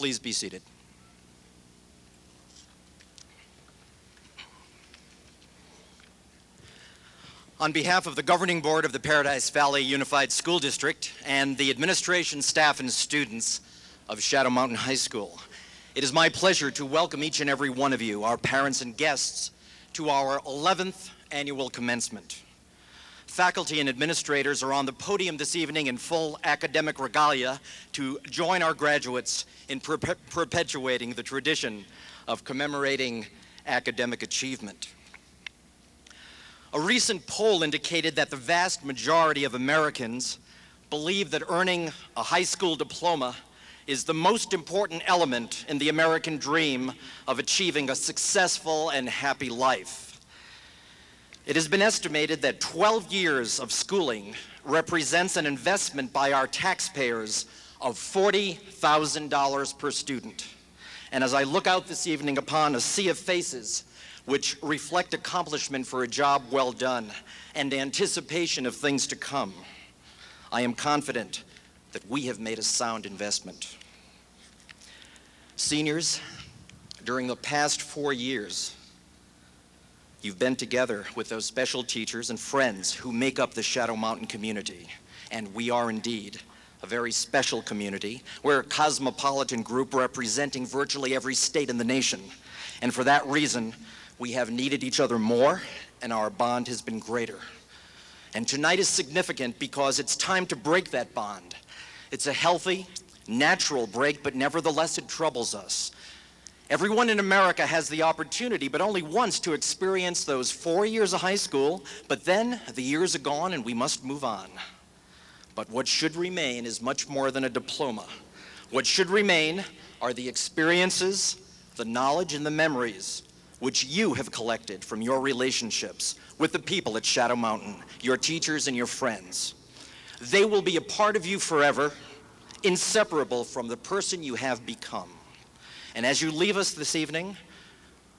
Please be seated. On behalf of the Governing Board of the Paradise Valley Unified School District and the administration, staff, and students of Shadow Mountain High School, it is my pleasure to welcome each and every one of you, our parents and guests, to our 11th annual commencement. Faculty and administrators are on the podium this evening in full academic regalia to join our graduates in perpetuating the tradition of commemorating academic achievement. A recent poll indicated that the vast majority of Americans believe that earning a high school diploma is the most important element in the American dream of achieving a successful and happy life. It has been estimated that 12 years of schooling represents an investment by our taxpayers of $40,000 per student. And as I look out this evening upon a sea of faces which reflect accomplishment for a job well done and anticipation of things to come, I am confident that we have made a sound investment. Seniors, during the past 4 years, you've been together with those special teachers and friends who make up the Shadow Mountain community, and we are indeed a very special community. We're a cosmopolitan group representing virtually every state in the nation, and for that reason, we have needed each other more, and our bond has been greater. And tonight is significant because it's time to break that bond. It's a healthy, natural break, but nevertheless it troubles us. Everyone in America has the opportunity, but only once, to experience those 4 years of high school, but then the years are gone and we must move on. But what should remain is much more than a diploma. What should remain are the experiences, the knowledge, and the memories which you have collected from your relationships with the people at Shadow Mountain, your teachers and your friends. They will be a part of you forever, inseparable from the person you have become. And as you leave us this evening,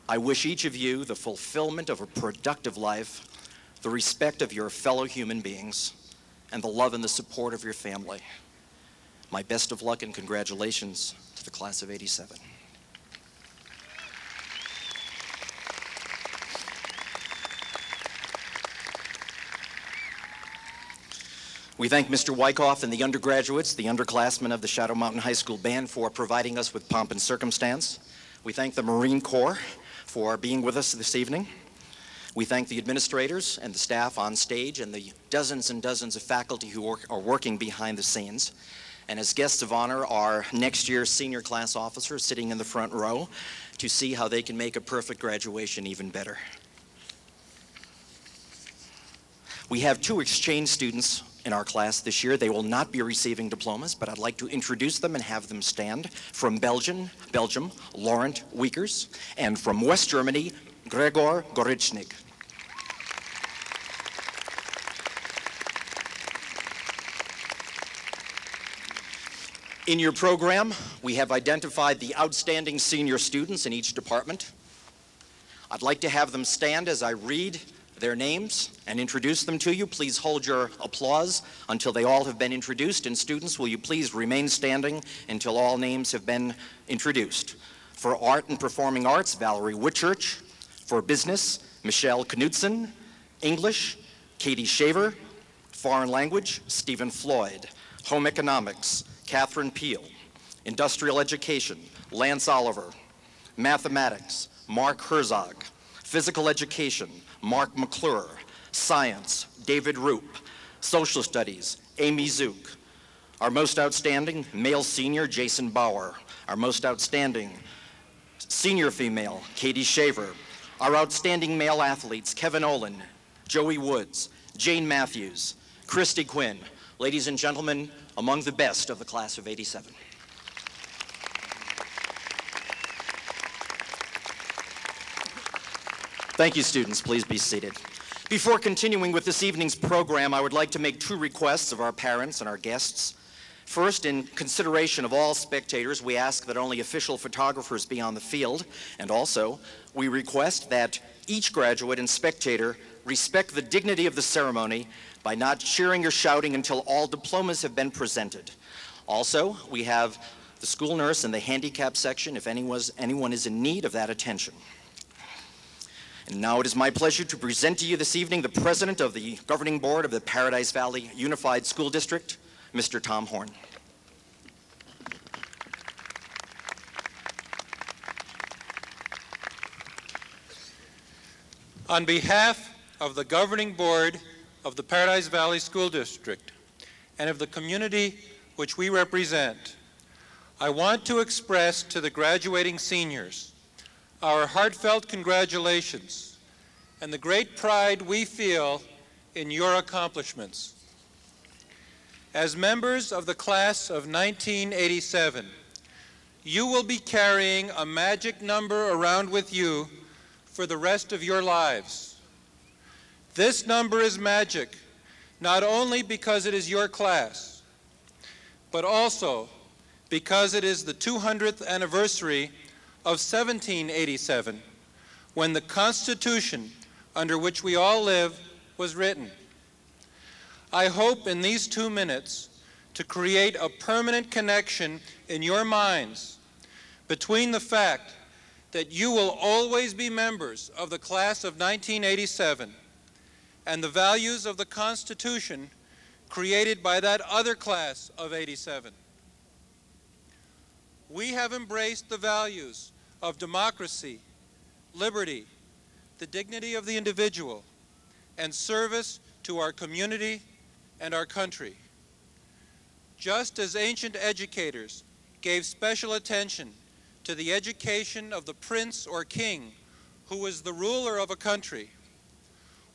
I wish each of you the fulfillment of a productive life, the respect of your fellow human beings, and the love and the support of your family. My best of luck and congratulations to the class of '87. We thank Mr. Wyckoff and the undergraduates, the underclassmen of the Shadow Mountain High School Band, for providing us with pomp and circumstance. We thank the Marine Corps for being with us this evening. We thank the administrators and the staff on stage and the dozens and dozens of faculty who are working behind the scenes. And as guests of honor, our next year's senior class officers sitting in the front row to see how they can make a perfect graduation even better. We have 2 exchange students in our class this year. They will not be receiving diplomas, but I'd like to introduce them and have them stand. From Belgium, Laurent Wiekers, and from West Germany, Gregor Gorichnik. In your program, we have identified the outstanding senior students in each department. I'd like to have them stand as I read their names and introduce them to you. Please hold your applause until they all have been introduced. And students, will you please remain standing until all names have been introduced. For Art and Performing Arts, Valerie Whitchurch. For Business, Michelle Knudsen. English, Katie Shaver. Foreign Language, Stephen Floyd. Home Economics, Catherine Peel. Industrial Education, Lance Oliver. Mathematics, Mark Herzog. Physical Education, Mark McClure. Science, David Roop. Social Studies, Amy Zook. Our most outstanding male senior, Jason Bauer. Our most outstanding senior female, Katie Shaver. Our outstanding male athletes, Kevin Olin, Joey Woods, Jane Matthews, Christy Quinn. Ladies and gentlemen, among the best of the class of '87. Thank you, students. Please be seated. Before continuing with this evening's program, I would like to make 2 requests of our parents and our guests. First, in consideration of all spectators, we ask that only official photographers be on the field, and also, we request that each graduate and spectator respect the dignity of the ceremony by not cheering or shouting until all diplomas have been presented. Also, we have the school nurse, and the handicap section if anyone is in need of that attention. And now it is my pleasure to present to you this evening the President of the Governing Board of the Paradise Valley Unified School District, Mr. Tom Horn. On behalf of the Governing Board of the Paradise Valley School District and of the community which we represent, I want to express to the graduating seniors our heartfelt congratulations and the great pride we feel in your accomplishments. As members of the class of 1987, you will be carrying a magic number around with you for the rest of your lives. This number is magic, not only because it is your class, but also because it is the 200th anniversary of 1787, when the Constitution under which we all live was written. I hope in these 2 minutes to create a permanent connection in your minds between the fact that you will always be members of the class of 1987 and the values of the Constitution created by that other class of '87. We have embraced the values of democracy, liberty, the dignity of the individual, and service to our community and our country. Just as ancient educators gave special attention to the education of the prince or king who was the ruler of a country,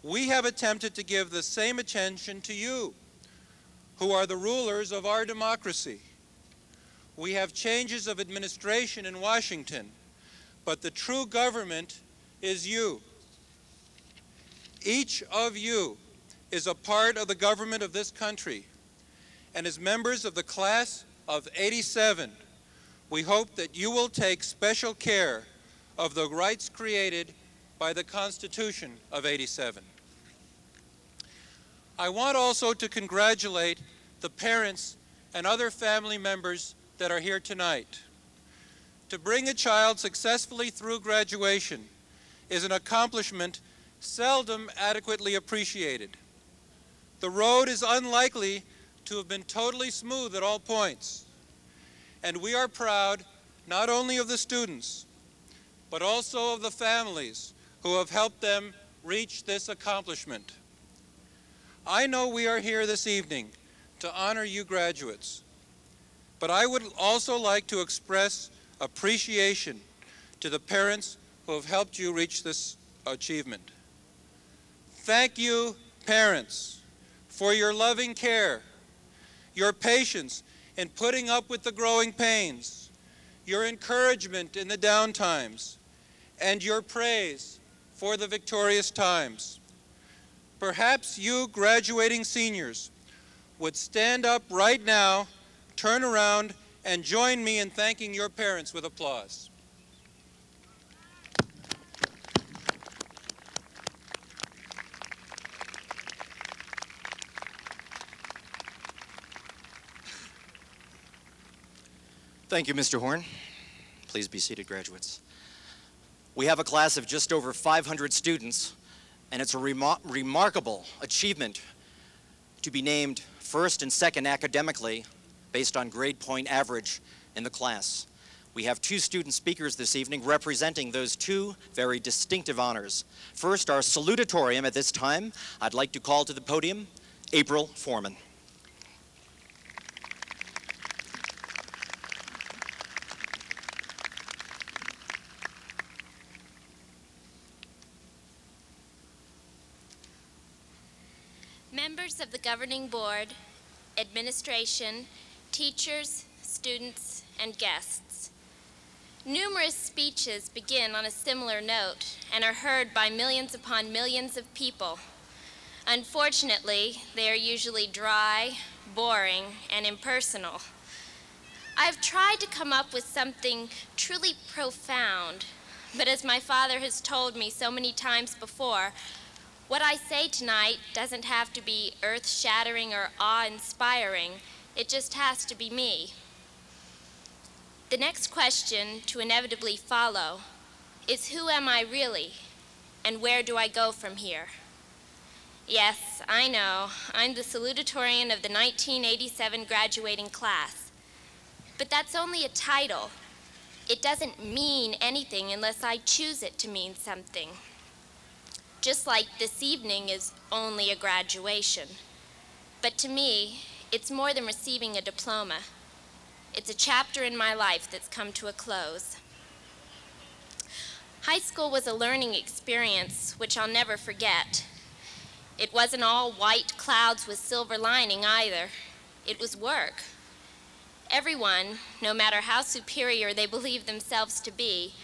we have attempted to give the same attention to you, who are the rulers of our democracy. We have changes of administration in Washington, but the true government is you. Each of you is a part of the government of this country, and as members of the class of '87, we hope that you will take special care of the rights created by the Constitution of '87. I want also to congratulate the parents and other family members that are here tonight. To bring a child successfully through graduation is an accomplishment seldom adequately appreciated. The road is unlikely to have been totally smooth at all points, and we are proud not only of the students, but also of the families who have helped them reach this accomplishment. I know we are here this evening to honor you graduates, but I would also like to express appreciation to the parents who have helped you reach this achievement. Thank you, parents, for your loving care, your patience in putting up with the growing pains, your encouragement in the down times, and your praise for the victorious times. Perhaps you graduating seniors would stand up right now, turn around, and join me in thanking your parents with applause. Thank you, Mr. Horn. Please be seated, graduates. We have a class of just over 500 students, and it's a remarkable achievement to be named first and second academically based on grade point average in the class. We have 2 student speakers this evening representing those 2 very distinctive honors. First, our salutatorian at this time, I'd like to call to the podium April Foreman. Members of the Governing Board, administration, teachers, students, and guests. Numerous speeches begin on a similar note and are heard by millions upon millions of people. Unfortunately, they are usually dry, boring, and impersonal. I've tried to come up with something truly profound, but as my father has told me so many times before, what I say tonight doesn't have to be earth-shattering or awe-inspiring. It just has to be me. The next question to inevitably follow is, who am I really, and where do I go from here? Yes, I know, I'm the salutatorian of the 1987 graduating class. But that's only a title. It doesn't mean anything unless I choose it to mean something. Just like this evening is only a graduation. But to me, it's more than receiving a diploma. It's a chapter in my life that's come to a close. High school was a learning experience which I'll never forget. It wasn't all white clouds with silver lining either. It was work. Everyone, no matter how superior they believed themselves to be,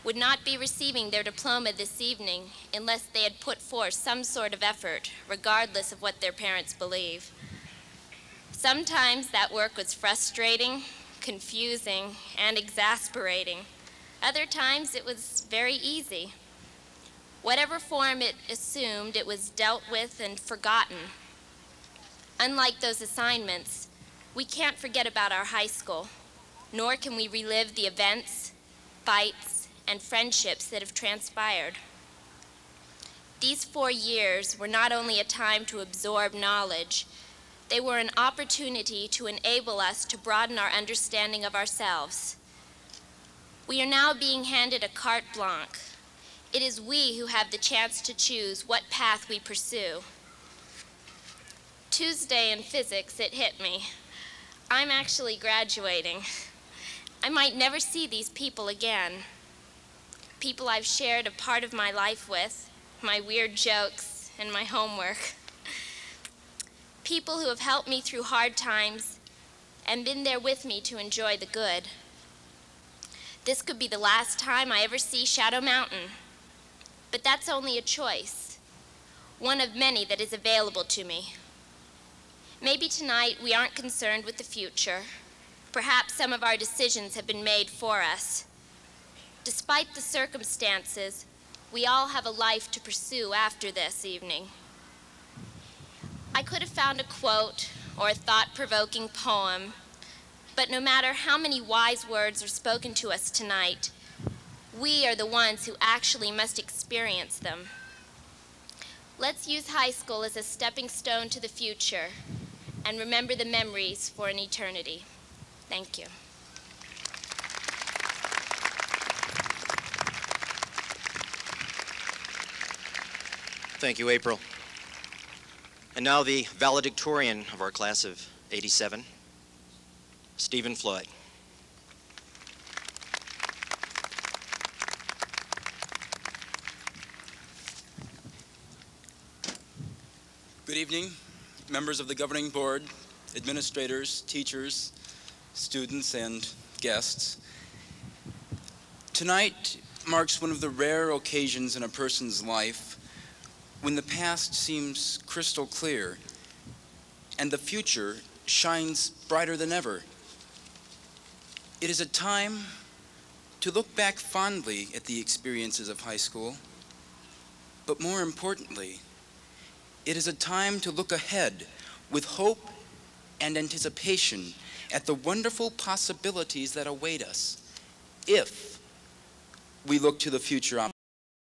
would not be receiving their diploma this evening unless they had put forth some sort of effort, regardless of what their parents believe. Sometimes that work was frustrating, confusing, and exasperating. Other times it was very easy. Whatever form it assumed, it was dealt with and forgotten. Unlike those assignments, we can't forget about our high school, nor can we relive the events, fights, and friendships that have transpired. These 4 years were not only a time to absorb knowledge, they were an opportunity to enable us to broaden our understanding of ourselves. We are now being handed a carte blanche. It is we who have the chance to choose what path we pursue. Tuesday in physics, it hit me. I'm actually graduating. I might never see these people again. People I've shared a part of my life with, my weird jokes, and my homework. People who have helped me through hard times and been there with me to enjoy the good. This could be the last time I ever see Shadow Mountain. But that's only a choice, one of many that is available to me. Maybe tonight we aren't concerned with the future. Perhaps some of our decisions have been made for us. Despite the circumstances, we all have a life to pursue after this evening. I could have found a quote or a thought-provoking poem, but no matter how many wise words are spoken to us tonight, we are the ones who actually must experience them. Let's use high school as a stepping stone to the future and remember the memories for an eternity. Thank you. Thank you, April. And now the valedictorian of our class of '87, Stephen Floyd. Good evening, members of the governing board, administrators, teachers, students, and guests. Tonight marks one of the rare occasions in a person's life when the past seems crystal clear and the future shines brighter than ever. It is a time to look back fondly at the experiences of high school, but more importantly, it is a time to look ahead with hope and anticipation at the wonderful possibilities that await us if we look to the future.